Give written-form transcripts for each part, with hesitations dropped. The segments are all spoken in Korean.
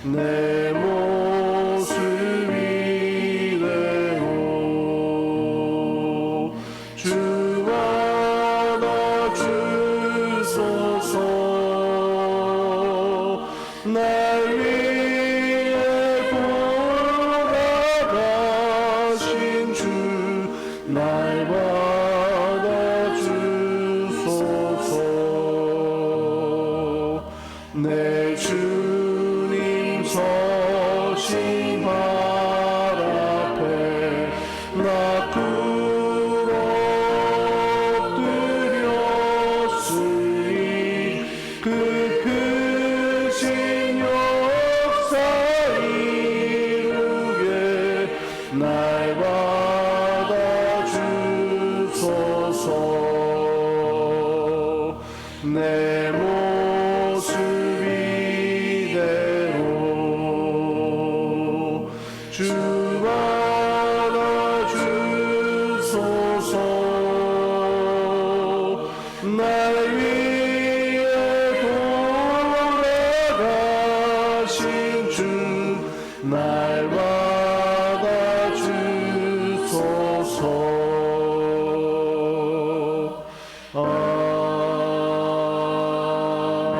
내 모습이 되고 주와 나 주소서. 날 위해 돌아가신 주 날 받아주소서. 내 주님 서신 발 앞에 나 엎드렸으니 그 크신 역사 이루게 날 받아주소서. 내 모습이 되고 주 받아주소서. 날 위해 돌아가신 주 날 받아주소서.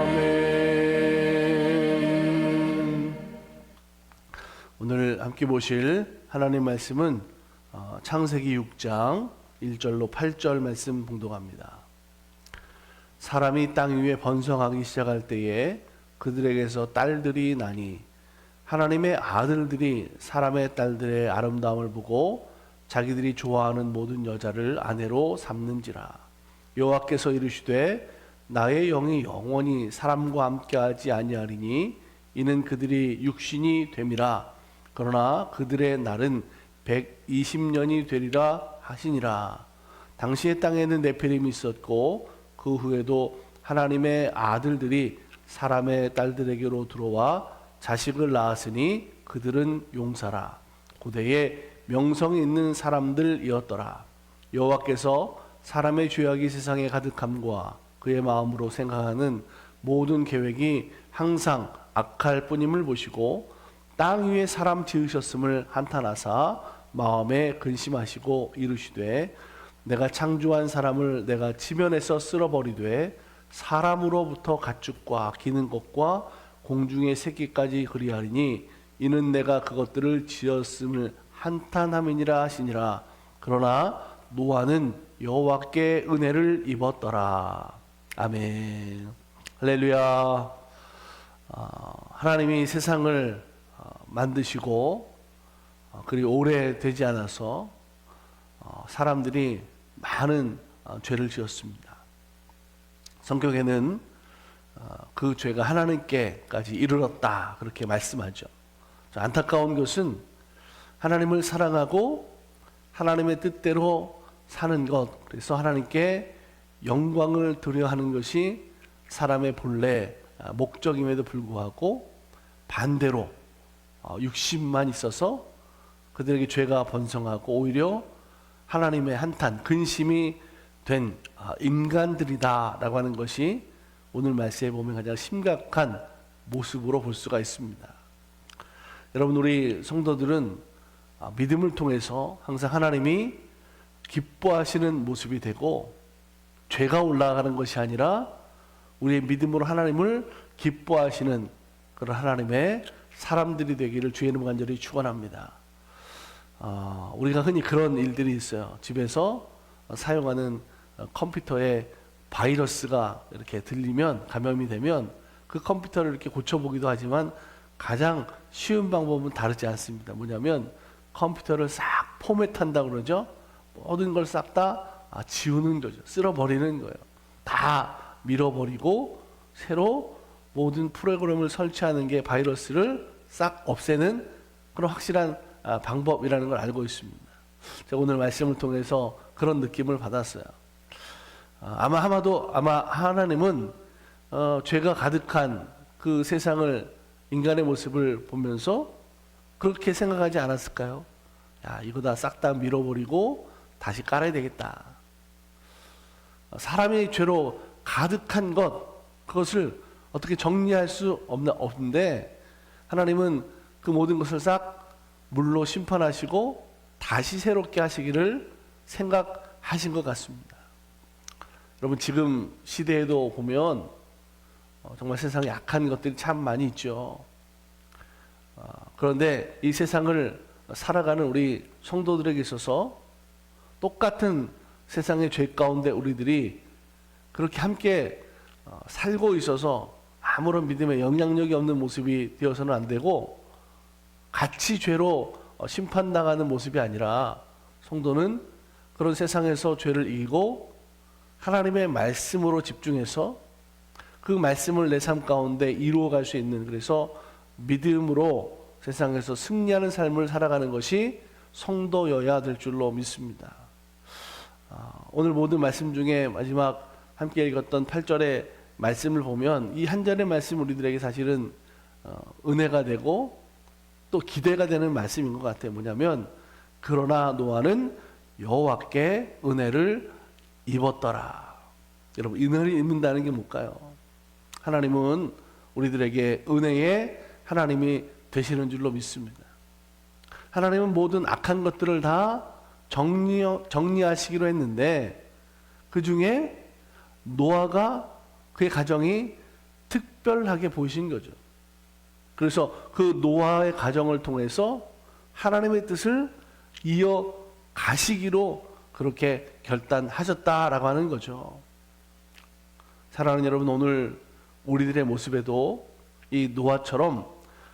아멘. 오늘 함께 보실 하나님 말씀은 창세기 6장 1절로 8절 말씀 봉독합니다. 사람이 땅 위에 번성하기 시작할 때에 그들에게서 딸들이 나니 하나님의 아들들이 사람의 딸들의 아름다움을 보고 자기들이 좋아하는 모든 여자를 아내로 삼는지라. 여호와께서 이르시되 나의 영이 영원히 사람과 함께하지 아니하리니 이는 그들이 육신이 됨이라. 그러나 그들의 날은 120년이 되리라 하시니라. 당시의 땅에는 네피림이 있었고 그 후에도 하나님의 아들들이 사람의 딸들에게로 들어와 자식을 낳았으니 그들은 용사라. 고대에 명성이 있는 사람들이었더라. 여호와께서 사람의 죄악이 세상에 가득함과 그의 마음으로 생각하는 모든 계획이 항상 악할 뿐임을 보시고 땅 위에 사람 지으셨음을 한탄하사 마음에 근심하시고 이르시되 내가 창조한 사람을 내가 지면에서 쓸어버리되 사람으로부터 가축과 기는 것과 공중의 새끼까지 그리하리니 이는 내가 그것들을 지었음을 한탄함이니라 하시니라. 그러나 노아는 여호와께 은혜를 입었더라. 아멘. 할렐루야. 하나님이 세상을 만드시고 그리고 오래되지 않아서 사람들이 많은 죄를 지었습니다. 성경에는 그 죄가 하나님께까지 이르렀다 그렇게 말씀하죠. 안타까운 것은 하나님을 사랑하고 하나님의 뜻대로 사는 것, 그래서 하나님께 영광을 드려 하는 것이 사람의 본래 목적임에도 불구하고 반대로 육신만 있어서 그들에게 죄가 번성하고 오히려 하나님의 한탄, 근심이 된 인간들이다 라고 하는 것이 오늘 말씀에 보면 가장 심각한 모습으로 볼 수가 있습니다. 여러분, 우리 성도들은 믿음을 통해서 항상 하나님이 기뻐하시는 모습이 되고 죄가 올라가는 것이 아니라 우리의 믿음으로 하나님을 기뻐하시는 그런 하나님의 사람들이 되기를 주의 이름으로 간절히 축원합니다. 우리가 흔히 그런 일들이 있어요. 집에서 사용하는 컴퓨터에 바이러스가 이렇게 들리면, 감염이 되면 그 컴퓨터를 이렇게 고쳐보기도 하지만 가장 쉬운 방법은 다르지 않습니다. 뭐냐면 컴퓨터를 싹 포맷한다고 그러죠. 모든 걸 싹 다 지우는 거죠. 쓸어버리는 거예요. 다 밀어버리고 새로 모든 프로그램을 설치하는 게 바이러스를 싹 없애는 그런 확실한 방법이라는 걸 알고 있습니다. 제가 오늘 말씀을 통해서 그런 느낌을 받았어요. 아마 하나님은 죄가 가득한 그 세상을, 인간의 모습을 보면서 그렇게 생각하지 않았을까요? 야, 이거 다 싹 다 밀어버리고 다시 깔아야 되겠다. 사람의 죄로 가득한 것, 그것을 어떻게 정리할 수 없는데 하나님은 그 모든 것을 싹 물로 심판하시고 다시 새롭게 하시기를 생각하신 것 같습니다. 여러분, 지금 시대에도 보면 정말 세상에 악한 것들이 참 많이 있죠. 그런데 이 세상을 살아가는 우리 성도들에게 있어서 똑같은 세상의 죄 가운데 우리들이 그렇게 함께 살고 있어서 아무런 믿음에 영향력이 없는 모습이 되어서는 안 되고, 같이 죄로 심판당하는 모습이 아니라 성도는 그런 세상에서 죄를 이기고 하나님의 말씀으로 집중해서 그 말씀을 내 삶 가운데 이루어갈 수 있는, 그래서 믿음으로 세상에서 승리하는 삶을 살아가는 것이 성도여야 될 줄로 믿습니다. 오늘 모든 말씀 중에 마지막 함께 읽었던 8절의 말씀을 보면 이 한 절의 말씀 우리들에게 사실은 은혜가 되고 또 기대가 되는 말씀인 것 같아요. 뭐냐면, 그러나 노아는 여호와께 은혜를 입었더라. 여러분, 은혜를 입는다는 게 뭘까요? 하나님은 우리들에게 은혜의 하나님이 되시는 줄로 믿습니다. 하나님은 모든 악한 것들을 다 정리하시기로 했는데, 그 중에 노아가, 그의 가정이 특별하게 보이신 거죠. 그래서 그 노아의 가정을 통해서 하나님의 뜻을 이어가시기로 그렇게 결단하셨다라고 하는 거죠. 사랑하는 여러분, 오늘 우리들의 모습에도 이 노아처럼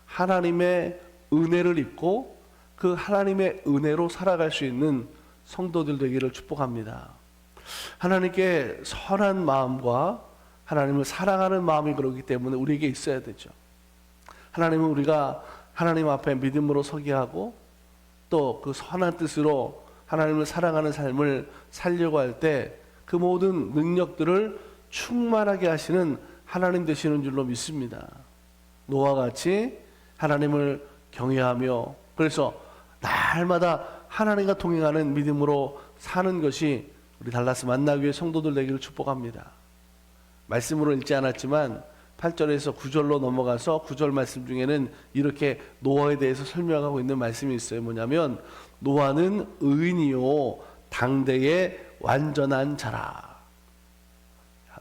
하나님의 은혜를 입고 그 하나님의 은혜로 살아갈 수 있는 성도들 되기를 축복합니다. 하나님께 선한 마음과 하나님을 사랑하는 마음이 그렇기 때문에 우리에게 있어야 되죠. 하나님은 우리가 하나님 앞에 믿음으로 서게 하고 또 그 선한 뜻으로 하나님을 사랑하는 삶을 살려고 할 때 그 모든 능력들을 충만하게 하시는 하나님 되시는 줄로 믿습니다. 노아와 같이 하나님을 경외하며, 그래서 날마다 하나님과 동행하는 믿음으로 사는 것이 우리 달라스 만나교회 성도들 되기를 축복합니다. 말씀으로 읽지 않았지만 8절에서 9절로 넘어가서 9절 말씀 중에는 이렇게 노아에 대해서 설명하고 있는 말씀이 있어요. 뭐냐면, 노아는 의인이요 당대의 완전한 자라.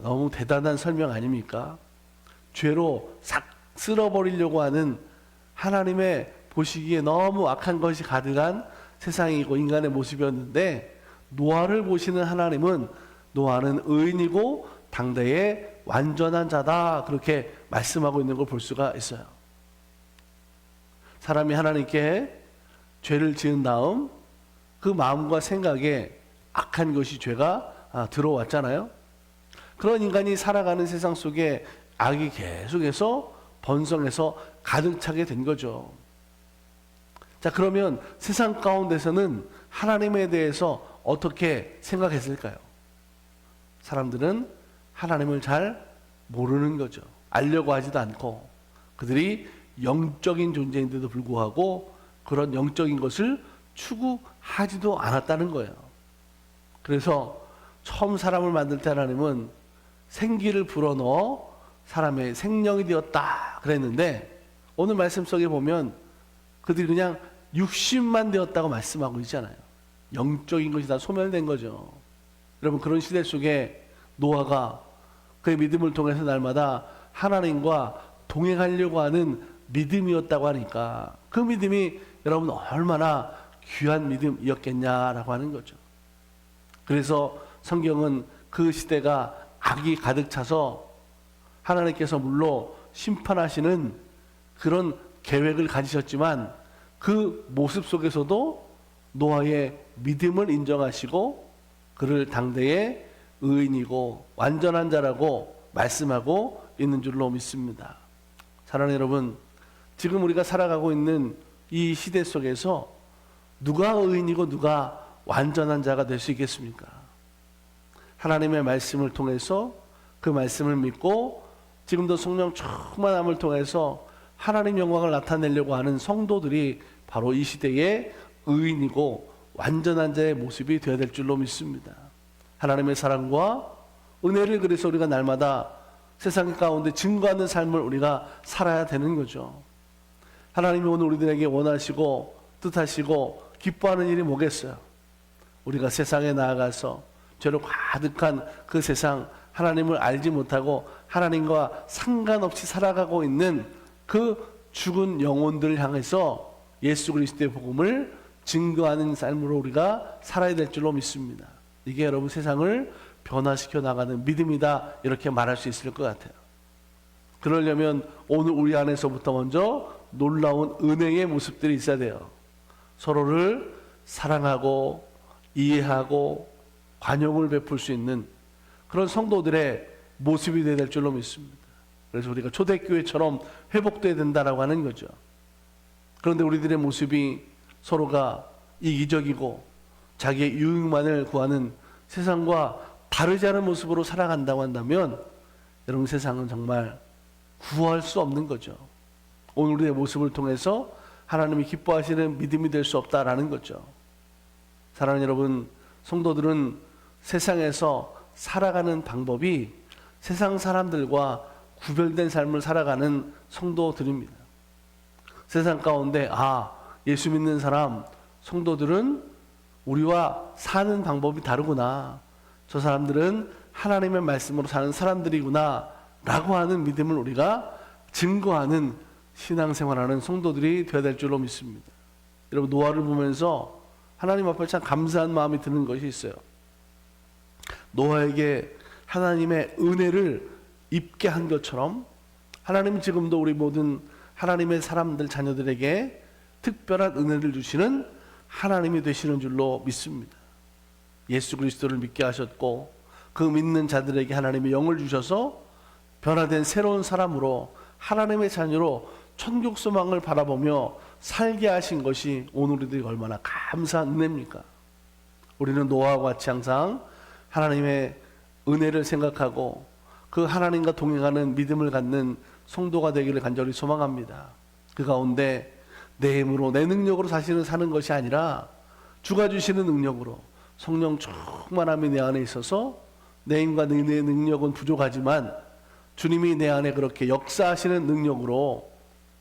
너무 대단한 설명 아닙니까? 죄로 싹 쓸어버리려고 하는, 하나님의 보시기에 너무 악한 것이 가득한 세상이고 인간의 모습이었는데, 노아를 보시는 하나님은 노아는 의인이고 당대의 완전한 자다, 그렇게 말씀하고 있는 걸 볼 수가 있어요. 사람이 하나님께 죄를 지은 다음 그 마음과 생각에 악한 것이, 죄가 들어왔잖아요. 그런 인간이 살아가는 세상 속에 악이 계속해서 번성해서 가득 차게 된 거죠. 자, 그러면 세상 가운데서는 하나님에 대해서 어떻게 생각했을까요? 사람들은 하나님을 잘 모르는 거죠. 알려고 하지도 않고, 그들이 영적인 존재인데도 불구하고 그런 영적인 것을 추구하지도 않았다는 거예요. 그래서 처음 사람을 만들 때 하나님은 생기를 불어넣어 사람의 생명이 되었다 그랬는데, 오늘 말씀 속에 보면 그들이 그냥 육신만 되었다고 말씀하고 있잖아요. 영적인 것이 다 소멸된 거죠. 여러분, 그런 시대 속에 노아가 그의 믿음을 통해서 날마다 하나님과 동행하려고 하는 믿음이었다고 하니까, 그 믿음이 여러분 얼마나 귀한 믿음이었겠냐라고 하는 거죠. 그래서 성경은 그 시대가 악이 가득 차서 하나님께서 물로 심판하시는 그런 계획을 가지셨지만, 그 모습 속에서도 노아의 믿음을 인정하시고 그를 당대의 의인이고 완전한 자라고 말씀하고 있는 줄로 믿습니다. 사랑하는 여러분, 지금 우리가 살아가고 있는 이 시대 속에서 누가 의인이고 누가 완전한 자가 될 수 있겠습니까? 하나님의 말씀을 통해서 그 말씀을 믿고 지금도 성령 충만함을 통해서 하나님 영광을 나타내려고 하는 성도들이 바로 이 시대의 의인이고 완전한 자의 모습이 되어야 될 줄로 믿습니다. 하나님의 사랑과 은혜를, 그래서 우리가 날마다 세상 가운데 증거하는 삶을 우리가 살아야 되는 거죠. 하나님이 오늘 우리들에게 원하시고 뜻하시고 기뻐하는 일이 뭐겠어요? 우리가 세상에 나아가서 죄로 가득한 그 세상, 하나님을 알지 못하고 하나님과 상관없이 살아가고 있는 그 죽은 영혼들을 향해서 예수 그리스도의 복음을 증거하는 삶으로 우리가 살아야 될 줄로 믿습니다. 이게 여러분 세상을 변화시켜 나가는 믿음이다, 이렇게 말할 수 있을 것 같아요. 그러려면 오늘 우리 안에서부터 먼저 놀라운 은혜의 모습들이 있어야 돼요. 서로를 사랑하고 이해하고 관용을 베풀 수 있는 그런 성도들의 모습이 되어야 될 줄로 믿습니다. 그래서 우리가 초대교회처럼 회복돼야 된다라고 하는 거죠. 그런데 우리들의 모습이 서로가 이기적이고 자기의 유익만을 구하는 세상과 다르지 않은 모습으로 살아간다고 한다면 여러분, 세상은 정말 구할 수 없는 거죠. 오늘 우리의 모습을 통해서 하나님이 기뻐하시는 믿음이 될 수 없다라는 거죠. 사랑하는 여러분, 성도들은 세상에서 살아가는 방법이 세상 사람들과 구별된 삶을 살아가는 성도들입니다. 세상 가운데 예수 믿는 사람, 성도들은 우리와 사는 방법이 다르구나, 저 사람들은 하나님의 말씀으로 사는 사람들이구나 라고 하는 믿음을 우리가 증거하는 신앙생활하는 성도들이 되어야 될 줄로 믿습니다. 여러분, 노아를 보면서 하나님 앞에 참 감사한 마음이 드는 것이 있어요. 노아에게 하나님의 은혜를 입게 한 것처럼 하나님은 지금도 우리 모든 하나님의 사람들, 자녀들에게 특별한 은혜를 주시는 하나님이 되시는 줄로 믿습니다. 예수 그리스도를 믿게 하셨고 그 믿는 자들에게 하나님의 영을 주셔서 변화된 새로운 사람으로 하나님의 자녀로 천국 소망을 바라보며 살게 하신 것이 오늘 우리들이 얼마나 감사한 은혜입니까? 우리는 노아와 같이 항상 하나님의 은혜를 생각하고 그 하나님과 동행하는 믿음을 갖는 성도가 되기를 간절히 소망합니다. 그 가운데 내 힘으로 내 능력으로 자신을 사는 것이 아니라 주가 주시는 능력으로 성령 충만함이 내 안에 있어서 내 힘과 내 능력은 부족하지만 주님이 내 안에 그렇게 역사하시는 능력으로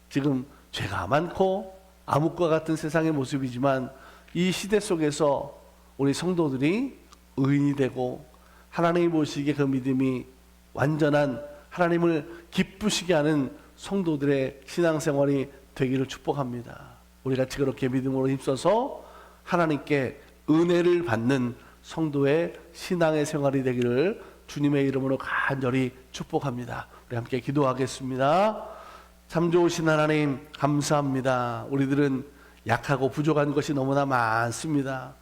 지금 죄가 많고 암흑과 같은 세상의 모습이지만 이 시대 속에서 우리 성도들이 의인이 되고 하나님이 보시기에 그 믿음이 완전한 하나님을 기쁘시게 하는 성도들의 신앙생활이 되기를 축복합니다. 우리 같이 그렇게 믿음으로 힘써서 하나님께 은혜를 받는 성도의 신앙의 생활이 되기를 주님의 이름으로 간절히 축복합니다. 우리 함께 기도하겠습니다. 참 좋으신 하나님, 감사합니다. 우리들은 약하고 부족한 것이 너무나 많습니다.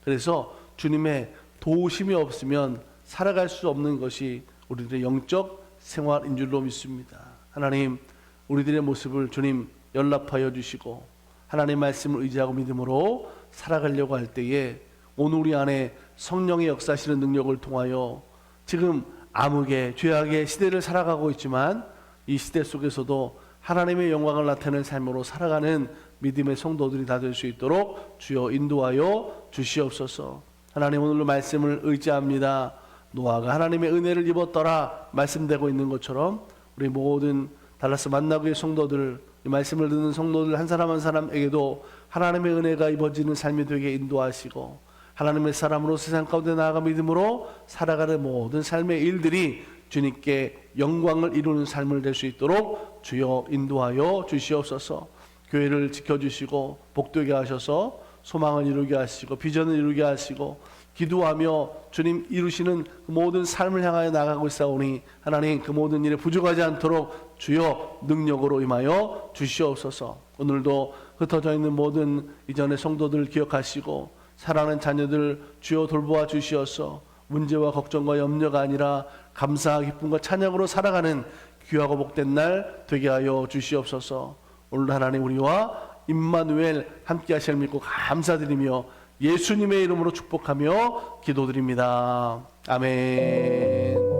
그래서 주님의 도우심이 없으면 살아갈 수 없는 것이 우리들의 영적 생활인 줄로 믿습니다. 하나님, 우리들의 모습을 주님 연락하여 주시고 하나님의 말씀을 의지하고 믿음으로 살아가려고 할 때에 오늘 우리 안에 성령의 역사하시는 능력을 통하여 지금 암흑의 죄악의 시대를 살아가고 있지만 이 시대 속에서도 하나님의 영광을 나타내는 삶으로 살아가는 믿음의 성도들이 다 될 수 있도록 주여 인도하여 주시옵소서. 하나님, 오늘로 말씀을 의지합니다. 노아가 하나님의 은혜를 입었더라 말씀되고 있는 것처럼 우리 모든 달라스 만나교회 성도들, 이 말씀을 듣는 성도들 한 사람 한 사람에게도 하나님의 은혜가 입어지는 삶이 되게 인도하시고 하나님의 사람으로 세상 가운데 나아가 믿음으로 살아가는 모든 삶의 일들이 주님께 영광을 이루는 삶을 될 수 있도록 주여 인도하여 주시옵소서. 교회를 지켜주시고 복되게 하셔서 소망을 이루게 하시고 비전을 이루게 하시고 기도하며 주님 이루시는 모든 삶을 향하여 나가고 있사오니 하나님, 그 모든 일에 부족하지 않도록 주여 능력으로 임하여 주시옵소서. 오늘도 흩어져 있는 모든 이전의 성도들 기억하시고 사랑하는 자녀들 주여 돌보아 주시어서 문제와 걱정과 염려가 아니라 감사와 기쁨과 찬양으로 살아가는 귀하고 복된 날 되게 하여 주시옵소서. 오늘 하나님, 우리와 임마누엘 함께 하실 믿고 감사드리며 예수님의 이름으로 축복하며 기도드립니다. 아멘.